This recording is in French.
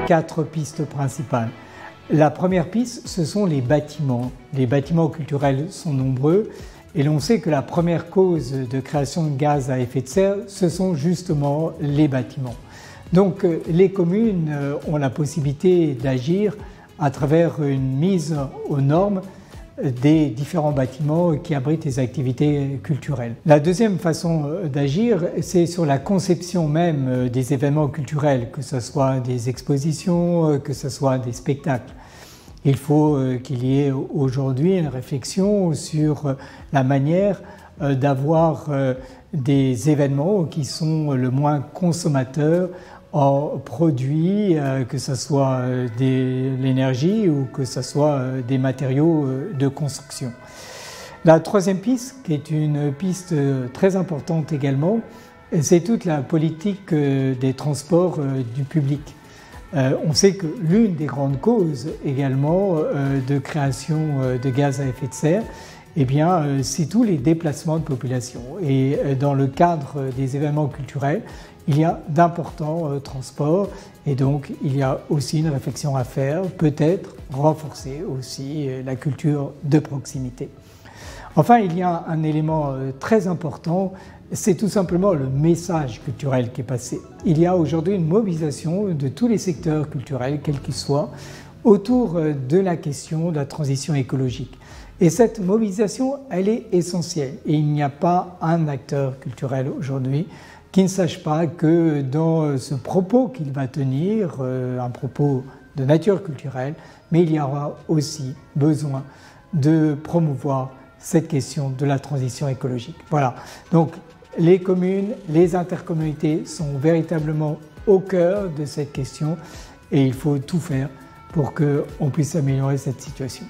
4 pistes principales. La première piste, ce sont les bâtiments. Les bâtiments culturels sont nombreux et l'on sait que la première cause de création de gaz à effet de serre, ce sont justement les bâtiments. Donc les communes ont la possibilité d'agir à travers une mise aux normes des différents bâtiments qui abritent les activités culturelles. La deuxième façon d'agir, c'est sur la conception même des événements culturels, que ce soit des expositions, que ce soit des spectacles. Il faut qu'il y ait aujourd'hui une réflexion sur la manière d'avoir des événements qui sont le moins consommateurs en produits, que ce soit de l'énergie ou que ce soit des matériaux de construction. La troisième piste, qui est une piste très importante également, c'est toute la politique des transports du public. On sait que l'une des grandes causes également de création de gaz à effet de serre, eh bien, c'est tous les déplacements de population. Et dans le cadre des événements culturels, il y a d'importants transports et donc il y a aussi une réflexion à faire, peut-être renforcer aussi la culture de proximité. Enfin, il y a un élément très important, c'est tout simplement le message culturel qui est passé. Il y a aujourd'hui une mobilisation de tous les secteurs culturels, quels qu'ils soient, autour de la question de la transition écologique. Et cette mobilisation, elle est essentielle. Et il n'y a pas un acteur culturel aujourd'hui qui ne sache pas que dans ce propos qu'il va tenir, un propos de nature culturelle, mais il y aura aussi besoin de promouvoir cette question de la transition écologique. Voilà, donc les communes, les intercommunautés sont véritablement au cœur de cette question et il faut tout faire pour qu'on puisse améliorer cette situation.